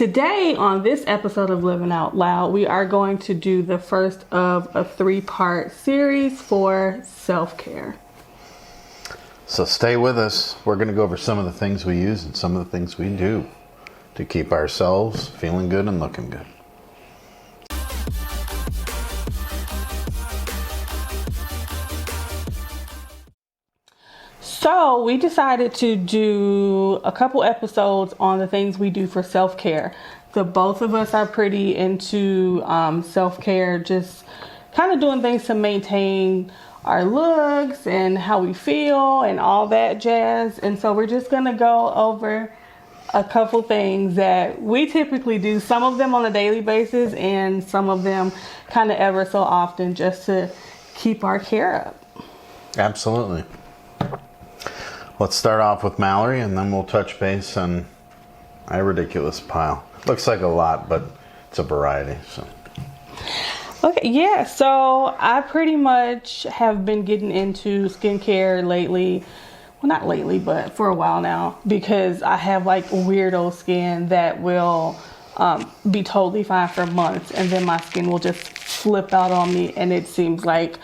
Today on this episode of Living Out Loud, we are going to do the first of a 3-part series for self-care. So stay with us. We're going to go over some of the things we use and some of the things we do to keep ourselves feeling good and looking good. So we decided to do a couple episodes on the things we do for self-care. The both of us are pretty into self-care, just kind of doing things to maintain our looks and how we feel and all that jazz. And so we're just going to go over a couple things that we typically do, some of them on a daily basis and some of them kind of ever so often, just to keep our care up. Absolutely. Let's start off with Mallory, and then we'll touch base on my ridiculous pile. Looks like a lot, but it's a variety. So. Okay, yeah. So I pretty much have been getting into skincare lately. Well, not lately, but for a while now, because I have like weirdo skin that will be totally fine for months, and then my skin will just flip out on me, and it seems like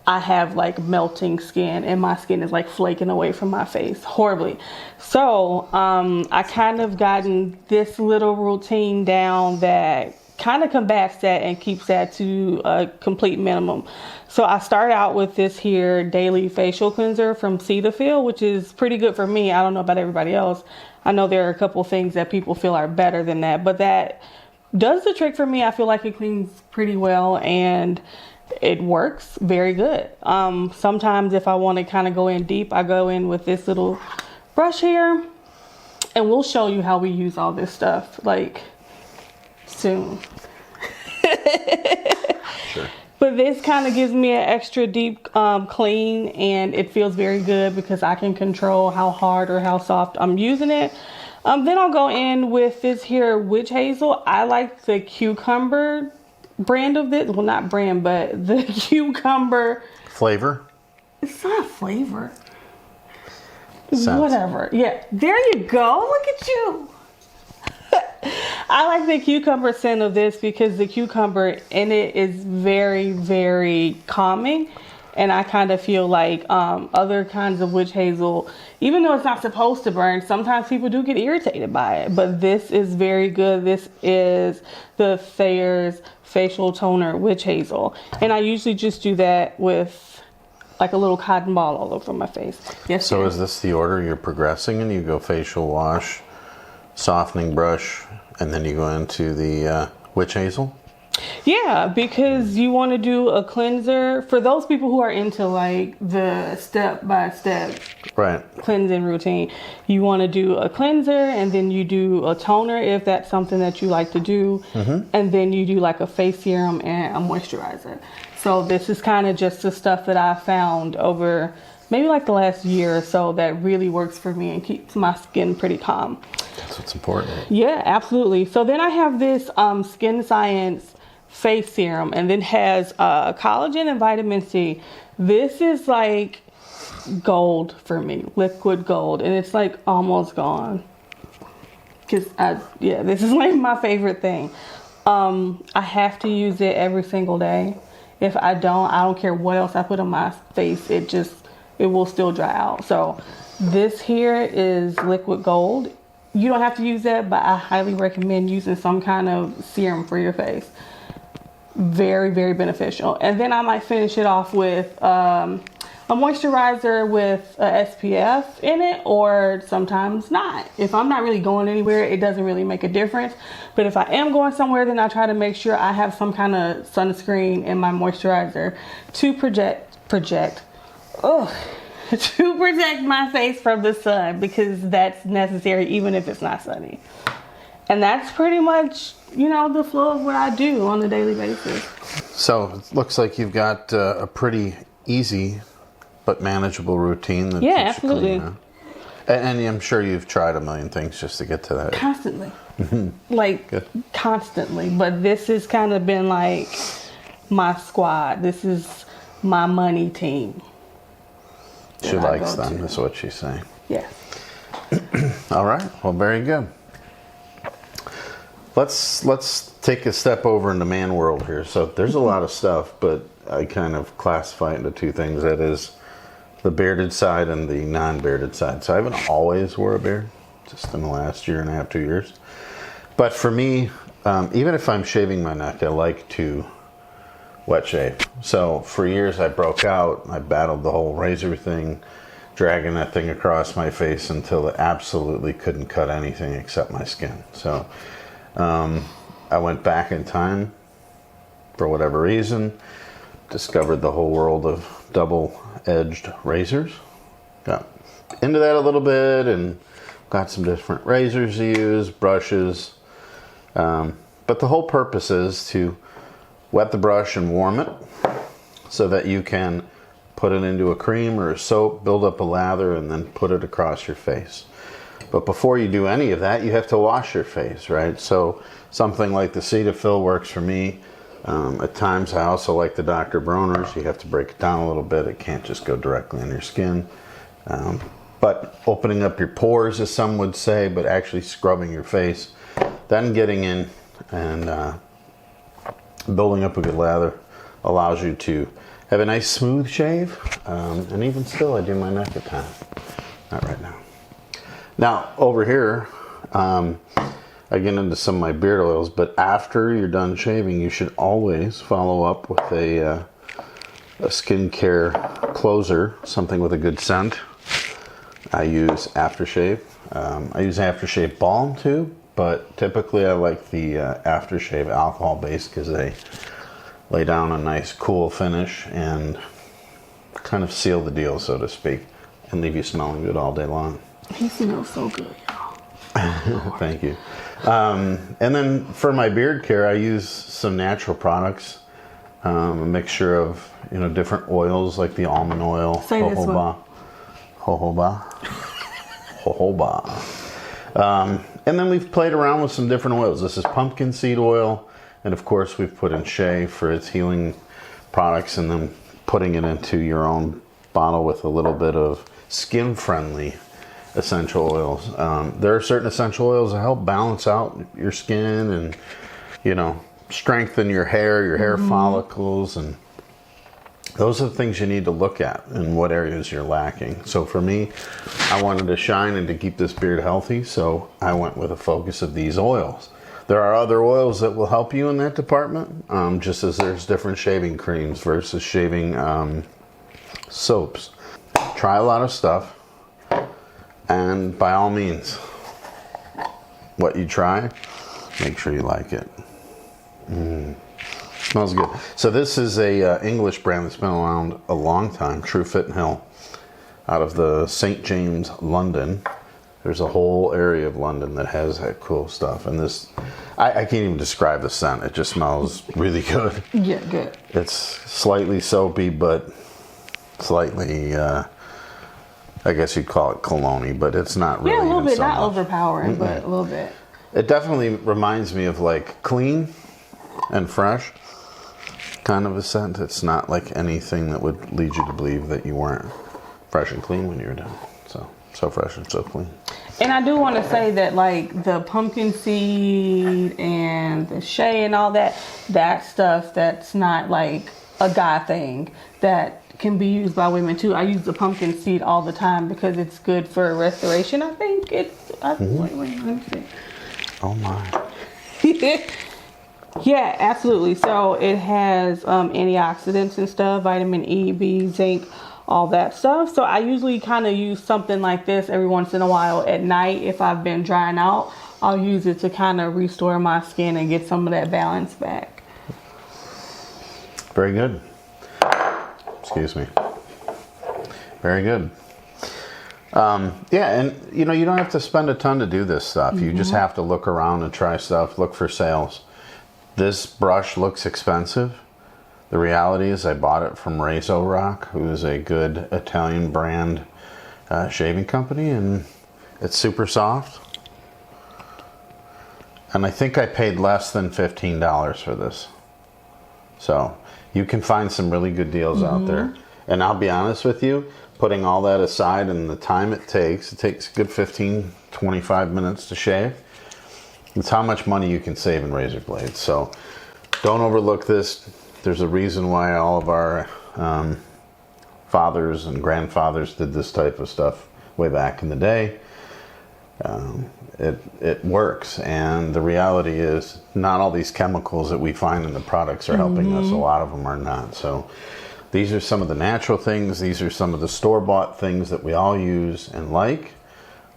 I have like melting skin and my skin is like flaking away from my face horribly. So I kind of gotten this little routine down that kind of combats that and keeps that to a complete minimum. So I start out with this here daily facial cleanser from Cetaphil, which is pretty good for me. I don't know about everybody else. I know there are a couple things that people feel are better than that, but that does the trick for me. I feel like it cleans pretty well and it works very good. Sometimes if I want to kind of go in deep, I go in with this little brush here, and we'll show you how we use all this stuff like soon. Sure. But this kind of gives me an extra deep clean, and it feels very good because I can control how hard or how soft I'm using it. Then I'll go in with this here witch hazel. I like the cucumber brand of this. Well, not brand, but the cucumber Flavor? It's not flavor. Sounds. Whatever. Yeah, there you go. Look at you. I like the cucumber scent of this because the cucumber in it is very, very calming. And I kind of feel like other kinds of witch hazel, even though it's not supposed to burn, sometimes people do get irritated by it. But this is very good. This is the Thayer's facial toner witch hazel. And I usually just do that with like a little cotton ball all over my face. Yes. So is this the order you're progressing in? You go facial wash, softening brush, and then you go into the witch hazel? Yeah, because you want to do a cleanser for those people who are into like the step-by-step cleansing routine. You want to do a cleanser, and then you do a toner if that's something that you like to do, and then you do like a face serum and a moisturizer. So this is kind of just the stuff that I found over maybe like the last year or so that really works for me and keeps my skin pretty calm. That's what's important. Yeah, absolutely. So then I have this Skin Science face serum, and then has collagen and vitamin C. This is like gold for me, liquid gold, and it's like almost gone because this is like my favorite thing. I have to use it every single day. If I don't care what else I put on my face, it will still dry out. So this here is liquid gold. You don't have to use that, but I highly recommend using some kind of serum for your face. Very, very beneficial. And then I might finish it off with a moisturizer with a SPF in it, or sometimes not. If I'm not really going anywhere, it doesn't really make a difference. But if I am going somewhere, then I try to make sure I have some kind of sunscreen in my moisturizer to protect my face from the sun, because that's necessary even if it's not sunny. And that's pretty much, the flow of what I do on a daily basis. So it looks like you've got a pretty easy but manageable routine. That absolutely. And I'm sure you've tried a million things just to get to that. Constantly. Constantly. But this has kind of been like my squad. This is my money team. She likes them, is what she's saying. Yes. All right. Well, very good. let's take a step over into man world here. So there's a lot of stuff, but I kind of classify it into two things. That is the bearded side and the non-bearded side. So I haven't always wore a beard, just in the last year and a half, 2 years. But for me, even if I'm shaving my neck, I like to wet shave. So for years I broke out. I battled the whole razor thing, dragging that thing across my face until it absolutely couldn't cut anything except my skin. So I went back in time for whatever reason, discovered the whole world of double-edged razors, got into that a little bit and got some different razors to use, brushes, but the whole purpose is to wet the brush and warm it so that you can put it into a cream or a soap, build up a lather, and then put it across your face. But before you do any of that, you have to wash your face, right? So something like the Cetaphil works for me. At times I also like the Dr. Bronner's. You have to break it down a little bit. It can't just go directly on your skin. But opening up your pores, as some would say, but actually scrubbing your face, then getting in and building up a good lather allows you to have a nice smooth shave. And even still, I do my neck at times. Not right now. Now, over here, I get into some of my beard oils, but after you're done shaving, you should always follow up with a skincare closer, something with a good scent. I use aftershave. I use aftershave balm too, but typically I like the aftershave alcohol base because they lay down a nice cool finish and kind of seal the deal, so to speak, and leave you smelling good all day long. He smells so good, y'all. Thank you. And then for my beard care, I use some natural products, a mixture of different oils like the almond oil, Say this one. jojoba. And then we've played around with some different oils. This is pumpkin seed oil, and of course we've put in shea for its healing products, and then putting it into your own bottle with a little bit of skin-friendly essential oils. There are certain essential oils that help balance out your skin and strengthen your hair follicles, and those are the things you need to look at in what areas you're lacking. So for me, I wanted to shine and to keep this beard healthy, so I went with a focus of these oils. There are other oils that will help you in that department, just as there's different shaving creams versus shaving soaps. Try a lot of stuff. And by all means, what you try, make sure you like it. Smells good. So this is a English brand that's been around a long time, True Fit and Hill, out of the St. James, London. There's a whole area of London that has that cool stuff. And this, I can't even describe the scent. It just smells really good. Yeah, good. It's slightly soapy, but slightly... I guess you'd call it cologne-y, but it's not really. Yeah, a little bit, so not much. overpowering, but a little bit. It definitely reminds me of like clean and fresh kind of a scent. It's not like anything that would lead you to believe that you weren't fresh and clean when you were done. So fresh and so clean. And I do want to say that like the pumpkin seed and the shea and all that stuff, that's not like a guy thing. That can be used by women too. I use the pumpkin seed all the time because it's good for restoration. I think it's. Wait, let me see. Oh my. Yeah, absolutely. So it has antioxidants and stuff, vitamin E, B, zinc, all that stuff. So I usually kind of use something like this every once in a while at night. If I've been drying out, I'll use it to kind of restore my skin and get some of that balance back. Very good. Excuse me. Very good. Yeah, and you don't have to spend a ton to do this stuff. You just have to look around and try stuff, look for sales. This brush looks expensive. The reality is I bought it from Desirea Rochon, who is a good Italian brand shaving company, and it's super soft. And I think I paid less than $15 for this. So you can find some really good deals out there. And I'll be honest with you, putting all that aside and the time it takes a good 15, 25 minutes to shave. It's how much money you can save in razor blades. So don't overlook this. There's a reason why all of our fathers and grandfathers did this type of stuff way back in the day. It works, and the reality is not all these chemicals that we find in the products are helping us. A lot of them are not. So these are some of the natural things. These are some of the store-bought things that we all use and like,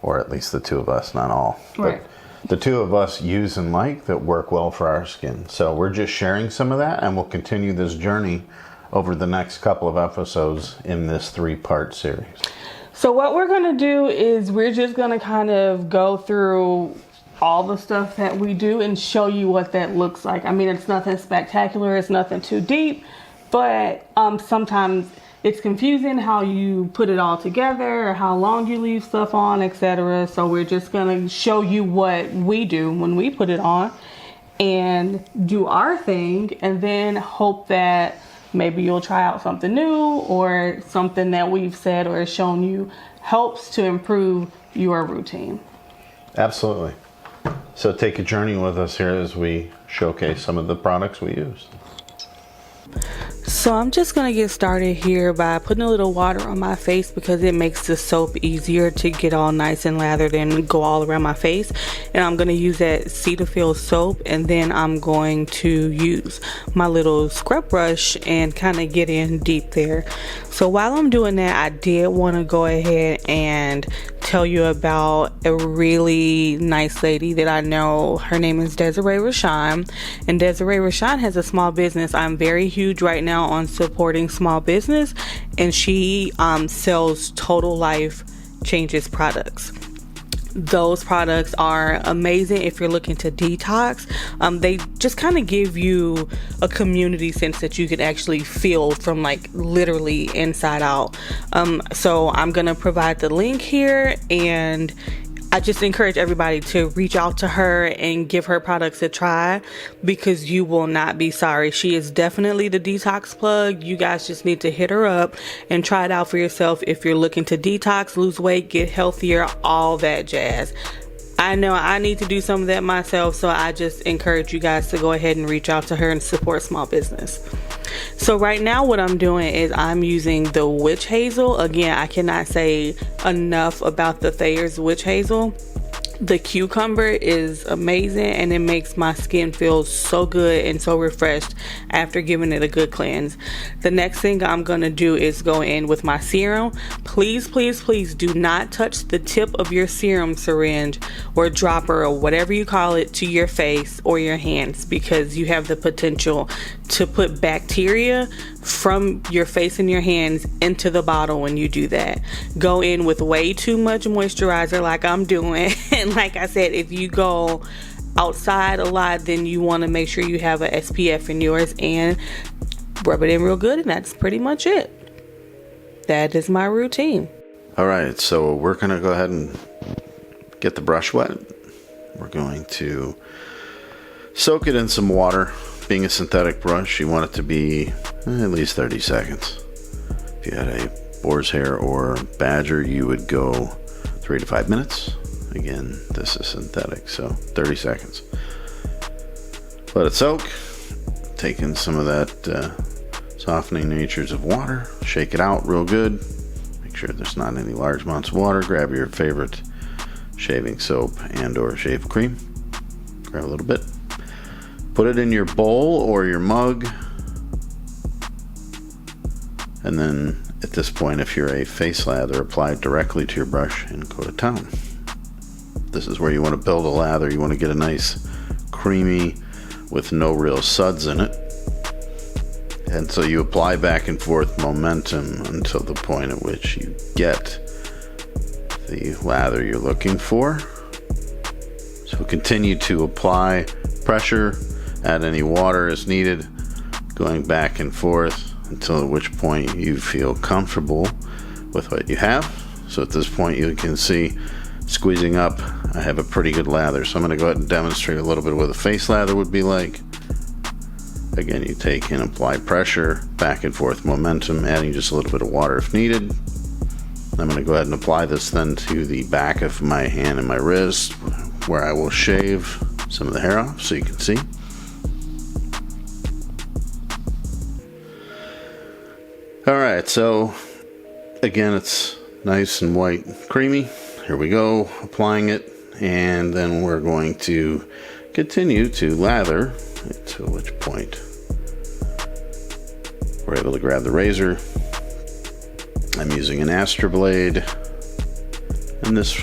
or at least the two of us, not all. Right. But the two of us use and like that work well for our skin. So we're just sharing some of that, and we'll continue this journey over the next couple of episodes in this 3-part series. So what we're going to do is we're just going to kind of go through all the stuff that we do and show you what that looks like. I mean, it's nothing spectacular. It's nothing too deep. But sometimes it's confusing how you put it all together or how long you leave stuff on, etc. So we're just going to show you what we do when we put it on and do our thing, and then hope that maybe you'll try out something new, or something that we've said or shown you helps to improve your routine. Absolutely. So take a journey with us here as we showcase some of the products we use. So I'm just going to get started here by putting a little water on my face, because it makes the soap easier to get all nice and lathered and go all around my face. And I'm going to use that Cetaphil soap, and then I'm going to use my little scrub brush and kind of get in deep there. So while I'm doing that, I did want to go ahead and tell you about a really nice lady that I know. Her name is Desirea Rochon, and Desirea Rochon has a small business. I'm very huge right now on supporting small business, and she sells Total Life Changes products. Those products are amazing if you're looking to detox. They just kind of give you a community sense that you can actually feel from, like, literally inside out. So I'm gonna provide the link here, and I just encourage everybody to reach out to her and give her products a try, because you will not be sorry. She is definitely the detox plug. You guys just need to hit her up and try it out for yourself if you're looking to detox, lose weight, get healthier, all that jazz. I know I need to do some of that myself, so I just encourage you guys to go ahead and reach out to her and support small business. So right now what I'm doing is I'm using the witch hazel. Again, I cannot say enough about the Thayer's witch hazel. The cucumber is amazing, and it makes my skin feel so good and so refreshed after giving it a good cleanse. The next thing I'm going to do is go in with my serum. Please, please, please do not touch the tip of your serum syringe or dropper or whatever you call it to your face or your hands, because you have the potential to put bacteria from your face and your hands into the bottle when you do that. Go in with way too much moisturizer like I'm doing. And like I said, if you go outside a lot, then you want to make sure you have a SPF in yours and rub it in real good, and that's pretty much it. That is my routine. All right, so we're going to go ahead and get the brush wet. We're going to soak it in some water. Being a synthetic brush, you want it to be at least 30 seconds. If you had a boar's hair or badger, you would go 3 to 5 minutes. Again, this is synthetic, so 30 seconds. Let it soak. Take in some of that softening natures of water. Shake it out real good. Make sure there's not any large amounts of water. Grab your favorite shaving soap and or shave cream. Grab a little bit. Put it in your bowl or your mug. And then at this point, if you're a face lather, apply it directly to your brush and go to town. This is where you want to build a lather. You want to get a nice creamy with no real suds in it. And so you apply back and forth momentum until the point at which you get the lather you're looking for. So continue to apply pressure, add any water as needed, going back and forth until at which point you feel comfortable with what you have. So at this point you can see, squeezing up, I have a pretty good lather. So I'm going to go ahead and demonstrate a little bit what a face lather would be like. Again, you take and apply pressure, back and forth momentum, adding just a little bit of water if needed. I'm going to go ahead and apply this then to the back of my hand and my wrist, where I will shave some of the hair off so you can see. Alright, so again, it's nice and white, creamy. Here we go, applying it, and then we're going to continue to lather, to which point we're able to grab the razor. I'm using an Astra blade, and this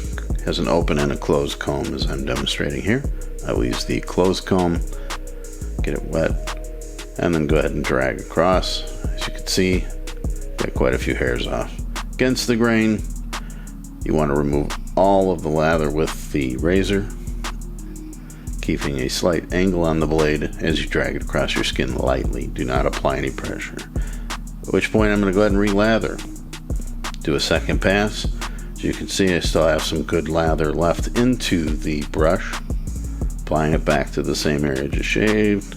has an open and a closed comb as I'm demonstrating here. I will use the closed comb, get it wet, and then go ahead and drag across. As you can see, got quite a few hairs off. Against the grain, you want to remove all of the lather with the razor, keeping a slight angle on the blade as you drag it across your skin lightly. Do not apply any pressure. At which point I'm going to go ahead and re-lather. Do a second pass. As you can see, I still have some good lather left into the brush. Applying it back to the same area just shaved.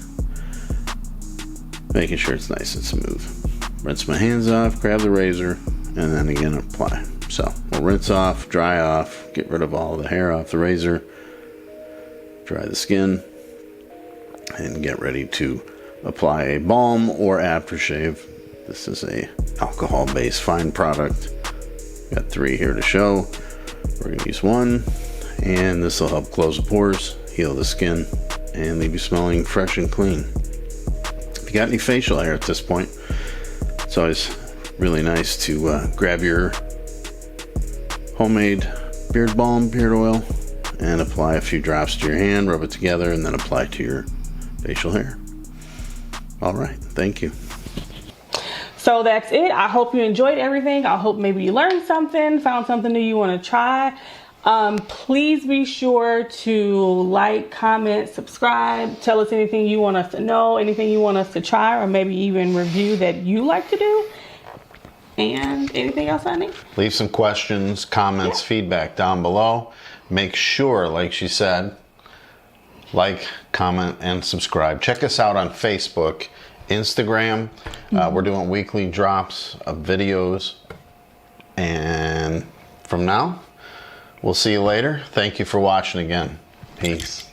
Making sure it's nice and smooth. Rinse my hands off, grab the razor, and then again apply. So we'll rinse off, dry off, get rid of all the hair off the razor, dry the skin, and get ready to apply a balm or aftershave. This is a alcohol-based fine product. Got 3 here to show. We're going to use 1, and this will help close the pores, heal the skin, and leave you smelling fresh and clean. If you got any facial hair at this point, it's always really nice to grab your homemade beard balm, beard oil, and apply a few drops to your hand, rub it together, and then apply to your facial hair. All right, thank you. So that's it. I hope you enjoyed everything. I hope maybe you learned something, found something new you want to try. Please be sure to like, comment, subscribe. Tell us anything you want us to know, anything you want us to try, or maybe even review that you like to do. And anything else, honey? Leave some questions, comments, feedback down below. Make sure, like she said, like, comment, and subscribe. Check us out on Facebook, Instagram. We're doing weekly drops of videos. And from now, we'll see you later. Thank you for watching again. Peace.